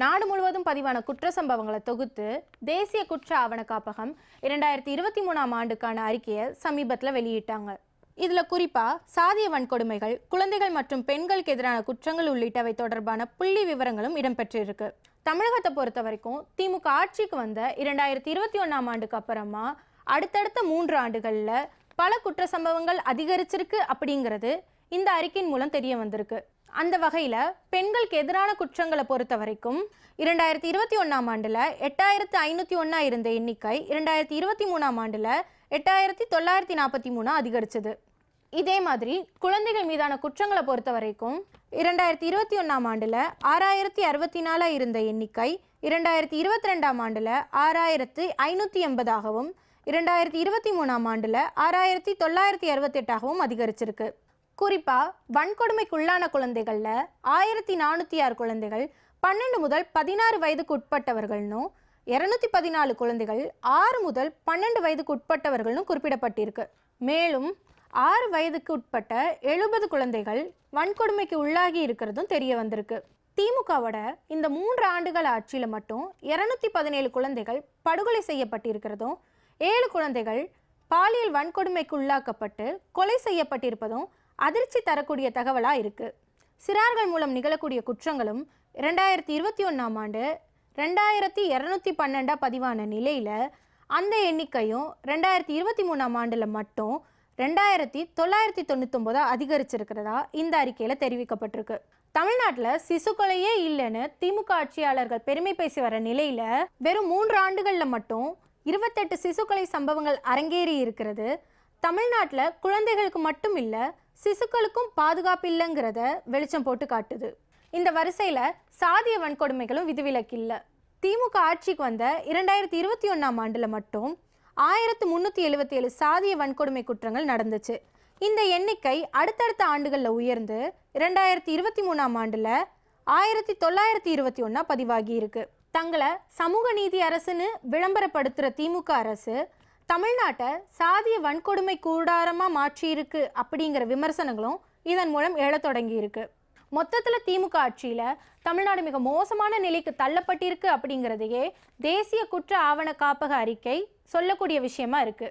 நாடு முழுவதும் பதிவான குற்ற சம்பவங்களை தொகுத்து தேசிய குற்ற ஆவண காப்பகம் 2023ஆம் ஆண்டுக்கான அறிக்கையை சமீபத்தில் வெளியிட்டாங்க. இதில் குறிப்பாக சாதிய வன்கொடுமைகள், குழந்தைகள் மற்றும் பெண்களுக்கு எதிரான குற்றங்கள் உள்ளிட்டவை தொடர்பான புள்ளி விவரங்களும் இடம்பெற்றிருக்கு. தமிழகத்தை பொறுத்த வரைக்கும் திமுக ஆட்சிக்கு வந்த 2021ஆம் ஆண்டுக்கு அப்புறமா அடுத்தடுத்த 3 ஆண்டுகளில் பல குற்ற சம்பவங்கள் அதிகரிச்சிருக்கு அப்படிங்கிறது இந்த அறிக்கையின் மூலம் தெரிய வந்திருக்கு. அந்த வகையில் பெண்களுக்கு எதிரான குற்றங்களை பொறுத்த வரைக்கும் 2021ஆம் ஆண்டில் 8501 இருந்த எண்ணிக்கை 2023ஆம் ஆண்டில் 8943 அதிகரிச்சது. இதே மாதிரி குழந்தைகள் மீதான குற்றங்களை பொறுத்த வரைக்கும் 2021ஆம் ஆண்டில் 6064 இருந்த எண்ணிக்கை 2022ஆம் ஆண்டில் 6580ஆகவும் 2023ஆம் ஆண்டில் 6968ஆகவும் அதிகரிச்சிருக்கு. குறிப்பாக வன்கொடுமைக்குள்ளான குழந்தைகளில் 1406 குழந்தைகள் 12 முதல் 16 வயதுக்கு உட்பட்டவர்கள்னும் 214 குழந்தைகள் 6 முதல் 12 வயதுக்கு உட்பட்டவர்கள்னு குறிப்பிடப்பட்டிருக்கு. மேலும் 6 வயதுக்கு உட்பட்ட 70 குழந்தைகள் வன்கொடுமைக்கு உள்ளாகி இருக்கிறதும் தெரிய வந்திருக்கு. திமுகவோட இந்த 3 ஆண்டுகள் ஆட்சியில் மட்டும் 217 குழந்தைகள் படுகொலை செய்யப்பட்டிருக்கிறதும் 7 குழந்தைகள் பாலியல் வன்கொடுமைக்கு உள்ளாக்கப்பட்டு கொலை செய்யப்பட்டிருப்பதும் அதிர்ச்சி தரக்கூடிய தகவலாக இருக்குது. சிறார்கள் மூலம் நிகழக்கூடிய குற்றங்களும் 2021ஆம் ஆண்டு 2212 பதிவான நிலையில் அந்த எண்ணிக்கையும் 2023ஆம் ஆண்டில் மட்டும் 2999 அதிகரிச்சிருக்கிறதா இந்த அறிக்கையில் தெரிவிக்கப்பட்டிருக்கு. தமிழ்நாட்டில் சிசு கொலையே இல்லைன்னு திமுக ஆட்சியாளர்கள் பெருமை பேசி வர நிலையில் வெறும் 3 ஆண்டுகளில் மட்டும் 28 சிசு கொலை சம்பவங்கள் அரங்கேறி இருக்கிறது. தமிழ்நாட்டில் குழந்தைகளுக்கு மட்டும் இல்லை, சிசுக்களுக்கும் பாதுகாப்பு இல்லைங்கிறத வெளிச்சம் போட்டு காட்டுது. இந்த வரிசையில் சாதிய வன்கொடுமைகளும் விதிவிலக்கில்லை. திமுக ஆட்சிக்கு வந்த 2021ஆம் ஆண்டில் மட்டும் 1377 சாதிய வன்கொடுமை குற்றங்கள் நடந்துச்சு. இந்த எண்ணிக்கை அடுத்தடுத்த ஆண்டுகளில் உயர்ந்து 2023ஆம் ஆண்டில் 1921 பதிவாகி இருக்கு. தங்களை சமூக நீதி அரசுன்னு விளம்பரப்படுத்துகிற திமுக அரசு தமிழ்நாட்டை சாதிய வன்கொடுமை கூடாரமாக மாற்றியிருக்கு அப்படிங்கிற விமர்சனங்களும் இதன் மூலம் எழத் தொடங்கி இருக்கு. மொத்தத்தில் திமுக ஆட்சியில் தமிழ்நாடு மிக மோசமான நிலைக்கு தள்ளப்பட்டிருக்கு அப்படிங்கிறதையே தேசிய குற்ற ஆவண காப்பக அறிக்கை சொல்லக்கூடிய விஷயமா இருக்கு.